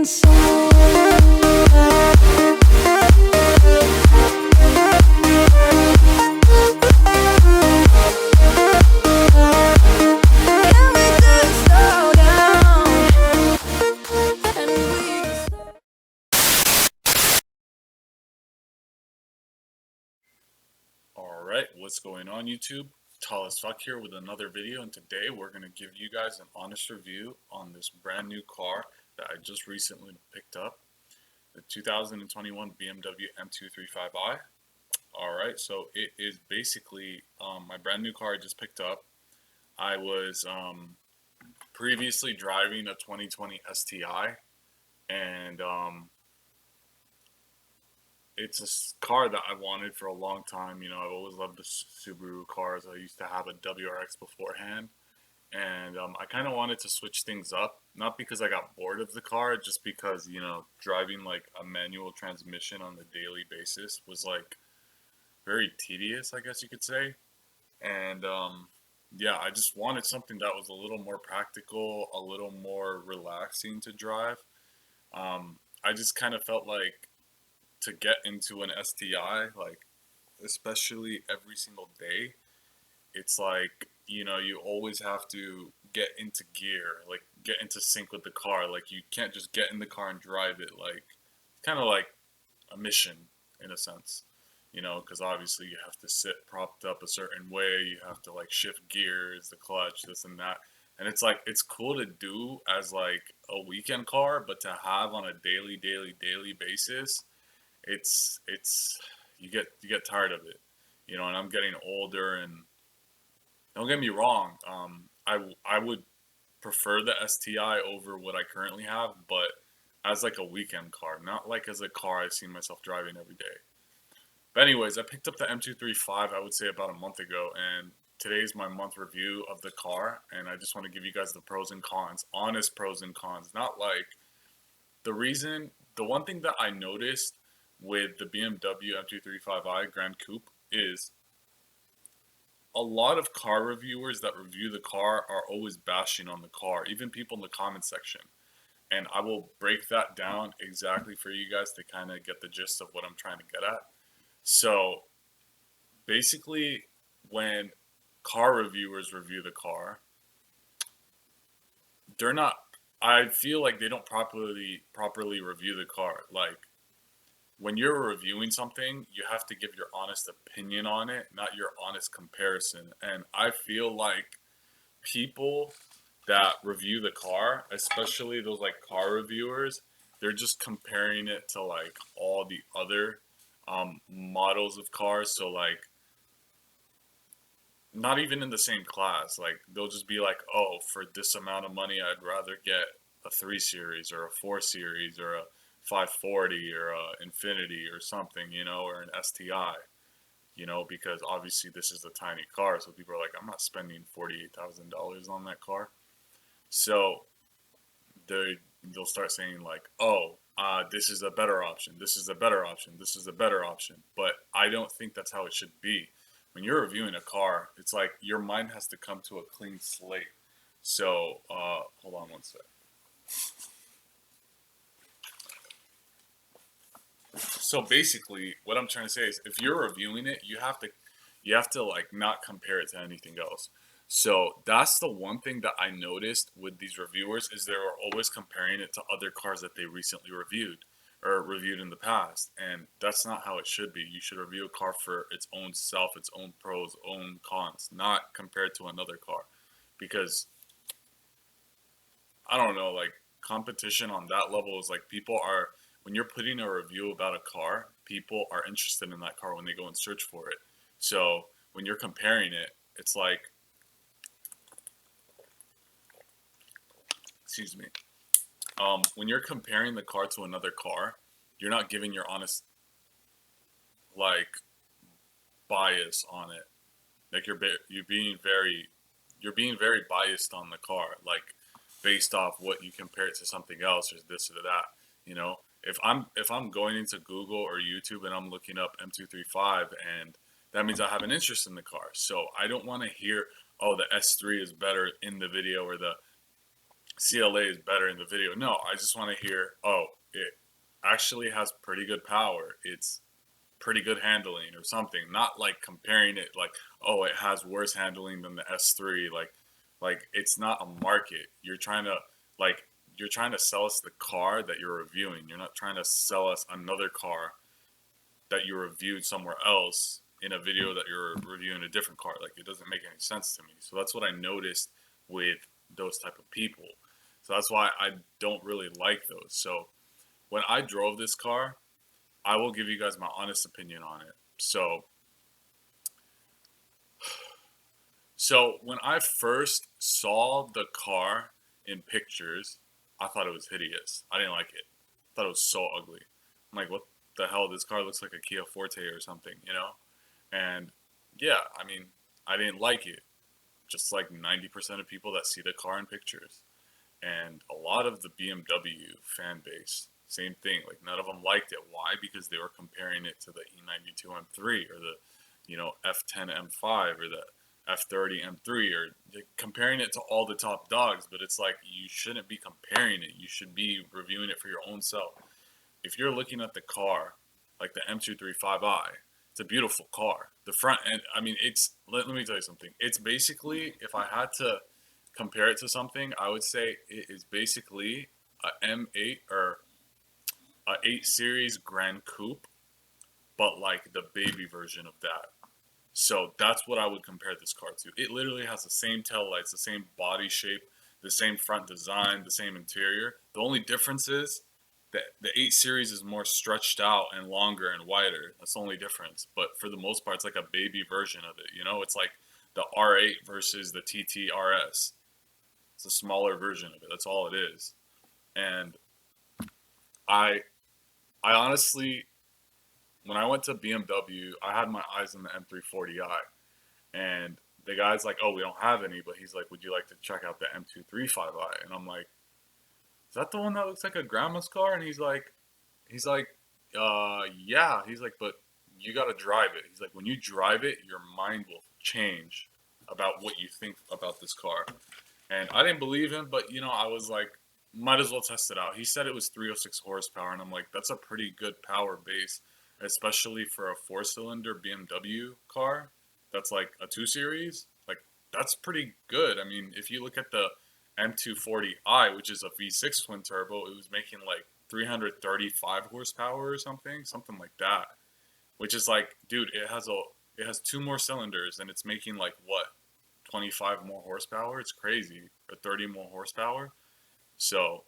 Alright, what's going on YouTube? Tall as fuck here with another video, and today we're going to give you guys an honest review on this brand new car that I just recently picked up, the 2021 BMW M235i. Alright, so it is basically my brand new car I just picked up. I was previously driving a 2020 STI, and it's a car that I wanted for a long time. You know, I've always loved the Subaru cars. I used to have a WRX beforehand, and I kind of wanted to switch things up. Not because I got bored of the car, just because, you know, driving like a manual transmission on a daily basis was like very tedious, I guess you could say. And yeah, I just wanted something that was a little more practical, a little more relaxing to drive. I just kind of felt like to get into an STI, like especially every single day, it's like, you know, you always have to get into gear, like get into sync with the car. Like you can't just get in the car and drive it. Like kind of like a mission in a sense, you know, because obviously you have to sit propped up a certain way, you have to like shift gears, the clutch, this and that. And it's like it's cool to do as like a weekend car, but to have on a daily basis, it's you get tired of it, you know. And I'm getting older, and don't get me wrong, I would prefer the STI over what I currently have, but as like a weekend car, not like as a car I see myself driving every day. But anyways, I picked up the M235, I would say about a month ago, and today's my month review of the car, and I just want to give you guys the pros and cons, honest pros and cons, not like the one thing that I noticed with the BMW M235i Grand Coupe is a lot of car reviewers that review the car are always bashing on the car, even people in the comment section. And I will break that down exactly for you guys to kind of get the gist of what I'm trying to get at. So basically, when car reviewers review the car, they're not, I feel like they don't properly review the car. Like when you're reviewing something, you have to give your honest opinion on it, not your honest comparison. And I feel like people that review the car, especially those like car reviewers, they're just comparing it to like all the other models of cars. So like not even in the same class. Like they'll just be like, oh, for this amount of money, I'd rather get a 3 Series or a 4 Series or a 540 or a Infinity or something, you know, or an STI, you know, because obviously this is a tiny car. So people are like, I'm not spending $48,000 on that car. So they'll start saying like, oh, this is a better option. This is a better option. This is a better option. But I don't think that's how it should be. When you're reviewing a car, it's like your mind has to come to a clean slate. So hold on one sec. So basically, what I'm trying to say is, if you're reviewing it, you have to like not compare it to anything else. So that's the one thing that I noticed with these reviewers is they were always comparing it to other cars that they recently reviewed or reviewed in the past, and that's not how it should be. You should review a car for its own self, its own pros, own cons, not compared to another car, because I don't know, like competition on that level is like people are, when you're putting a review about a car, people are interested in that car when they go and search for it. So when you're comparing it, it's like, excuse me, when you're comparing the car to another car, you're not giving your honest like bias on it. Like you're being very biased on the car, like based off what you compare it to something else or this or that. You know, if I'm going into Google or YouTube and I'm looking up M235, and that means I have an interest in the car. So I don't want to hear, oh, the S3 is better in the video, or the CLA is better in the video. No, I just want to hear, oh, it actually has pretty good power. It's pretty good handling or something. Not like comparing it like, oh, it has worse handling than the S3. Like it's not a market. Like you're trying to sell us the car that you're reviewing. You're not trying to sell us another car that you reviewed somewhere else in a video that you're reviewing a different car. Like it doesn't make any sense to me. So that's what I noticed with those type of people. So that's why I don't really like those. So when I drove this car, I will give you guys my honest opinion on it. So when I first saw the car in pictures, I thought it was hideous. I didn't like it. I thought it was so ugly. I'm like, what the hell? This car looks like a Kia Forte or something, you know? And yeah, I mean, I didn't like it. Just like 90% of people that see the car in pictures. And a lot of the BMW fan base, same thing. Like none of them liked it. Why? Because they were comparing it to the E92 M3 or the, F10 M5 or the F30 M3 or comparing it to all the top dogs. But it's like you shouldn't be comparing it. You should be reviewing it for your own self. If you're looking at the car, like the M235i, it's a beautiful car. The front end, I mean, let me tell you something. It's basically, if I had to compare it to something, I would say it is basically a M8 or a 8 Series Grand Coupe, but like the baby version of that. So that's what I would compare this car to. It literally has the same tail lights, the same body shape, the same front design, the same interior. The only difference is that the 8 Series is more stretched out and longer and wider. That's the only difference. But for the most part, it's like a baby version of it. It's like the R8 versus the TT RS. It's a smaller version of it. That's all it is. And I I honestly, when I went to BMW, I had my eyes on the M340i, and the guy's like, "Oh, we don't have any," but he's like, "Would you like to check out the M235i?" And I'm like, "Is that the one that looks like a grandma's car?" And he's like, yeah. He's like, "But you got to drive it." He's like, "When you drive it, your mind will change about what you think about this car." And I didn't believe him, but I was like, might as well test it out. He said it was 306 horsepower, and I'm like, that's a pretty good power base, especially for a four-cylinder BMW car. That's like a 2 Series. Like that's pretty good. I mean, if you look at the M240i, which is a V6 twin turbo, it was making like 335 horsepower or something like that. Which is like, dude, it has two more cylinders, and it's making like what, 25 more horsepower. It's crazy. Or 30 more horsepower. So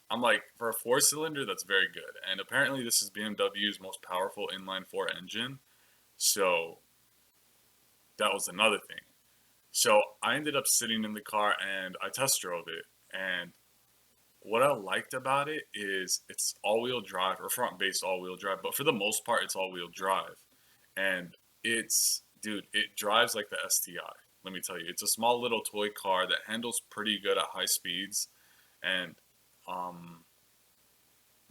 I'm like, for a four-cylinder, that's very good. And apparently this is BMW's most powerful inline four engine. So that was another thing. So I ended up sitting in the car and I test drove it. And what I liked about it is it's all-wheel drive or front-based all-wheel drive, but for the most part, it's all-wheel drive. And dude, it drives like the STI. Let me tell you, it's a small little toy car that handles pretty good at high speeds, and um,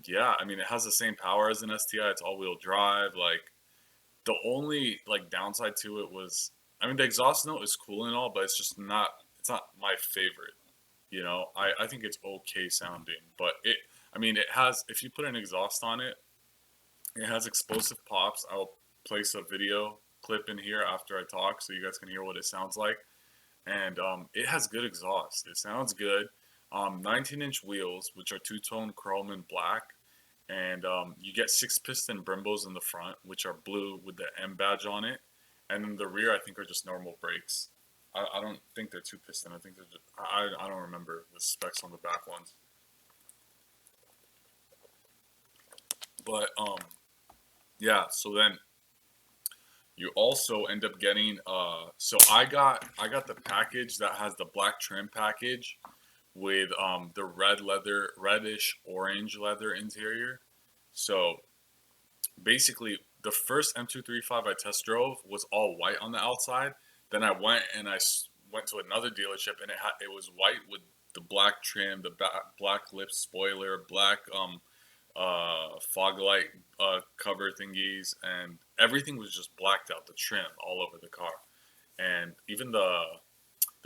yeah, I mean, it has the same power as an STI. It's all-wheel drive. Like the only like downside to it was, I mean, the exhaust note is cool and all, but it's just not. It's not my favorite. I think it's okay sounding, but I mean, it has. If you put an exhaust on it, it has explosive pops. I'll place a video clip in here after I talk so you guys can hear what it sounds like. And it has good exhaust. It sounds good. 19-inch wheels, which are two-tone chrome and black. And you get 6-piston Brimbos in the front, which are blue with the M badge on it. And then the rear, I think, are just normal brakes. I don't think they're two-piston. I think they're just, I don't remember the specs on the back ones. But yeah, so then you also end up getting so I got the package that has the black trim package with the reddish orange leather interior. So basically the first M235 I test drove was all white on the outside. Then I went to another dealership, and it was white with the black trim, the black lip spoiler, black fog light cover thingies, and everything was just blacked out. The trim all over the car, and even the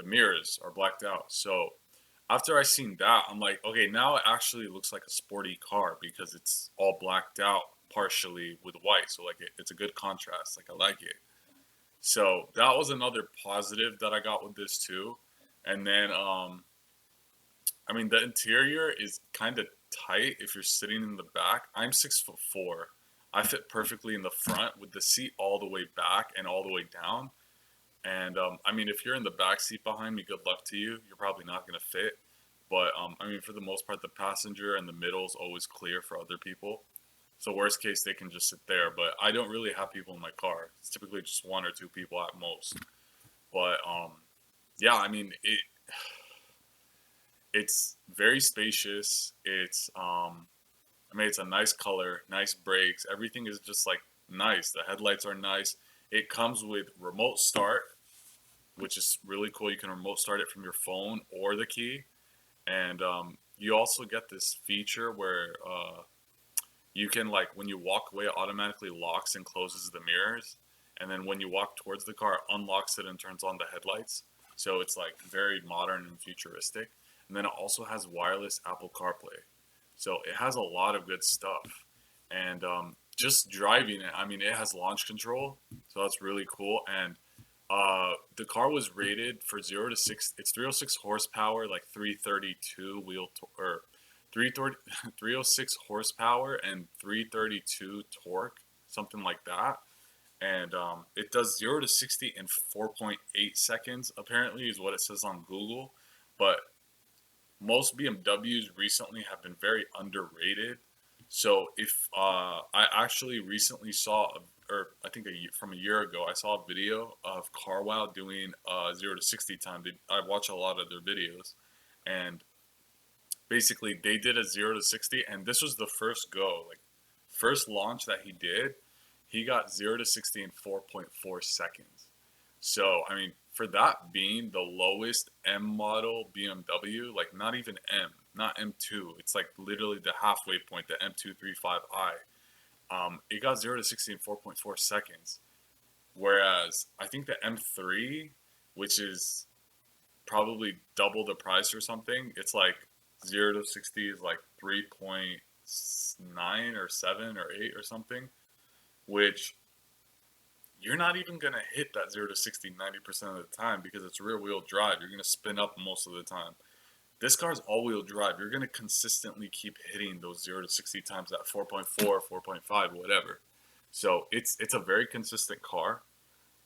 mirrors are blacked out. So after I seen that, I'm like, okay, now it actually looks like a sporty car because it's all blacked out partially with white. So like it's a good contrast. Like I like it. So that was another positive that I got with this too. And then I mean the interior is kind of tight if you're sitting in the back. I'm 6'4". I fit perfectly in the front with the seat all the way back and all the way down. And I mean, if you're in the back seat behind me, good luck to you. You're probably not going to fit. But I mean, for the most part, the passenger and the middle is always clear for other people. So worst case, they can just sit there. But I don't really have people in my car. It's typically just one or two people at most. But yeah, I mean, it's very spacious. I mean, it's a nice color, nice brakes. Everything is just like nice. The headlights are nice. It comes with remote start, which is really cool. You can remote start it from your phone or the key. And you also get this feature where you can, like, when you walk away, it automatically locks and closes the mirrors. And then when you walk towards the car, it unlocks it and turns on the headlights. So it's like very modern and futuristic. And then it also has wireless Apple CarPlay. So it has a lot of good stuff. And just driving it, I mean, it has launch control. So that's really cool. And the car was rated for 0 to 60. It's 306 horsepower, like 332 or 330, 306 horsepower and 332 torque, something like that. And it does 0 to 60 in 4.8 seconds. Apparently, is what it says on Google. But most BMWs recently have been very underrated. So if I actually recently saw, or I think from a year ago, I saw a video of CarWow doing 0 to 60 time. I watch a lot of their videos, and basically they did a 0 to 60, and this was the first go, like first launch that he did. He got 0 to 60 in 4.4 seconds. So, I mean, for that being the lowest M model BMW, like not even M, not M2, it's like literally the halfway point, the M235i. It got 0 to 60 in 4.4 seconds. Whereas I think the M3, which is probably double the price or something, it's like 0 to 60 is like 3.9 or 7 or 8 or something, which you're not even going to hit that 0 to 60 90% of the time because it's rear wheel drive. You're going to spin up most of the time. This car's all wheel drive. You're going to consistently keep hitting those 0 to 60 times at 4.4, 4.5, whatever. So it's a very consistent car.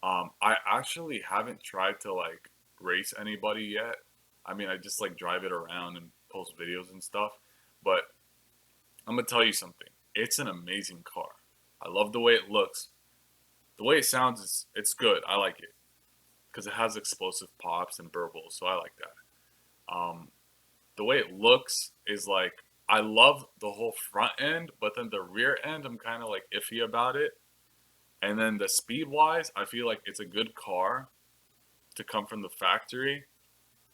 I actually haven't tried to like race anybody yet. I mean, I just like drive it around and post videos and stuff. But I'm gonna tell you something. It's an amazing car. I love the way it looks. The way it sounds is it's good. I like it because it has explosive pops and burbles, so I like that. The way it looks is like I love the whole front end, but then the rear end I'm kind of like iffy about it. And then the speed wise, I feel like it's a good car to come from the factory.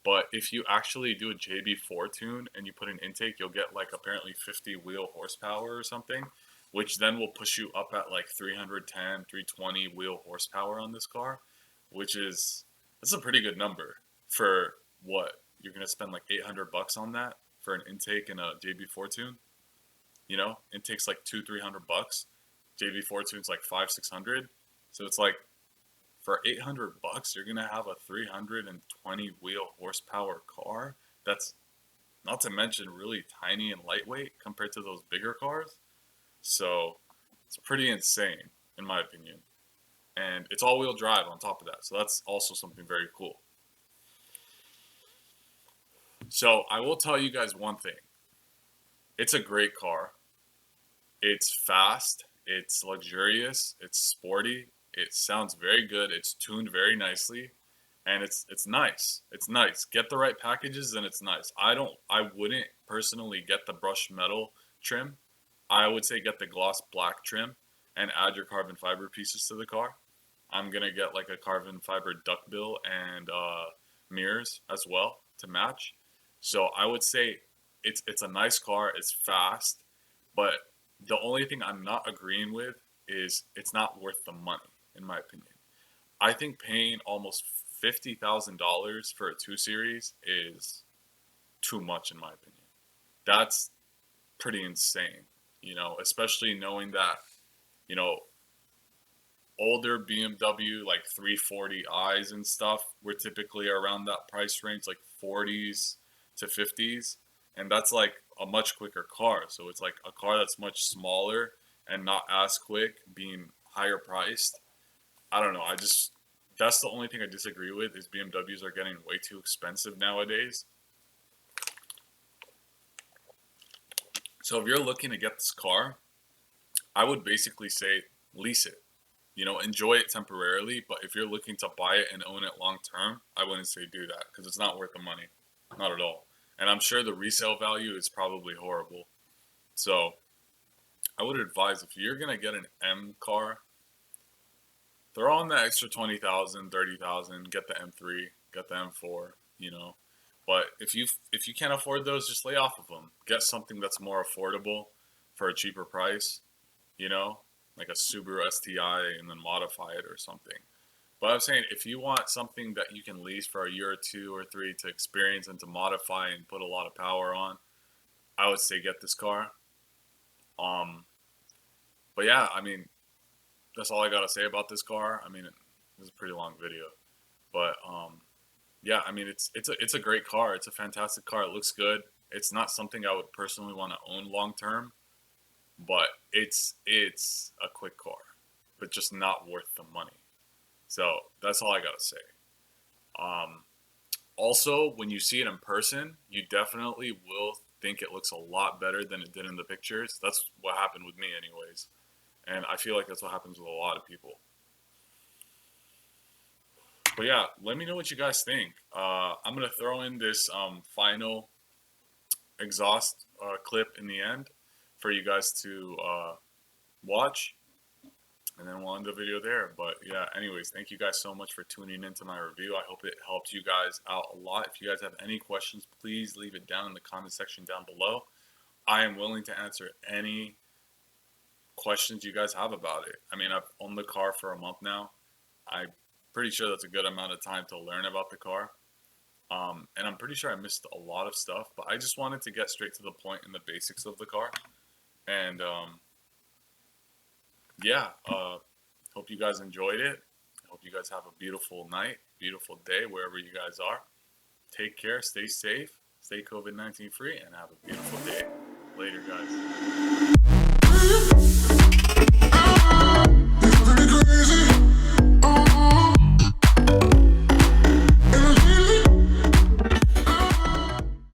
But if you actually do a JB4 tune and you put an intake, you'll get like apparently 50 wheel horsepower or something, which then will push you up at like 310, 320 wheel horsepower on this car, which is that's a pretty good number for what you're gonna spend like $800 on that for an intake and a JB4 tune. You know, intake's like 200-300 bucks. JB4 tune's like 500-600. So it's like for $800, you're gonna have a 320 wheel horsepower car. That's not to mention really tiny and lightweight compared to those bigger cars. So it's pretty insane in my opinion. And it's all wheel drive on top of that. So that's also something very cool. So I will tell you guys one thing. It's a great car. It's fast, it's luxurious, it's sporty, it sounds very good, it's tuned very nicely, and it's nice. It's nice. Get the right packages and it's nice. I wouldn't personally get the brushed metal trim. I would say get the gloss black trim and add your carbon fiber pieces to the car. I'm gonna get like a carbon fiber duckbill and mirrors as well to match. So I would say it's a nice car. It's fast, but the only thing I'm not agreeing with is it's not worth the money, in my opinion. I think paying almost $50,000 for a 2 Series is too much in my opinion. That's pretty insane, especially knowing that, you know, older BMW like 340i's and stuff were typically around that price range, like 40s to 50s, and that's like a much quicker car. So it's like a car that's much smaller and not as quick, being higher priced. I don't know. That's the only thing I disagree with is BMWs are getting way too expensive nowadays. So if you're looking to get this car, I would basically say lease it. Enjoy it temporarily, but if you're looking to buy it and own it long term, I wouldn't say do that because it's not worth the money. Not at all. And I'm sure the resale value is probably horrible. So I would advise, if you're going to get an M car, throw on the extra 20,000, 30,000, get the M3, get the M4. But if you can't afford those, just lay off of them. Get something that's more affordable for a cheaper price, like a Subaru STI, and then modify it or something. But I'm saying, if you want something that you can lease for a year or 2 or 3 to experience and to modify and put a lot of power on, I would say get this car. But yeah, I mean, that's all I gotta say about this car. I mean, this is a pretty long video, but yeah, I mean, it's a great car. It's a fantastic car. It looks good. It's not something I would personally want to own long term, but it's a quick car, but just not worth the money. So that's all I gotta say. Also, when you see it in person, you definitely will think it looks a lot better than it did in the pictures. That's what happened with me, anyways, and I feel like that's what happens with a lot of people. But yeah, let me know what you guys think. I'm gonna throw in this final exhaust clip in the end for you guys to watch, and then we'll end the video there. But yeah, anyways, thank you guys so much for tuning into my review. I hope it helped you guys out a lot. If you guys have any questions, please leave it down in the comment section down below. I am willing to answer any questions you guys have about it. I mean, I've owned the car for a month now. I'm pretty sure that's a good amount of time to learn about the car. And I'm pretty sure I missed a lot of stuff, but I just wanted to get straight to the point in the basics of the car. And yeah, hope you guys enjoyed it. I hope you guys have a beautiful night, beautiful day, wherever you guys are. Take care, stay safe, stay COVID-19 free, and have a beautiful day. Later, guys.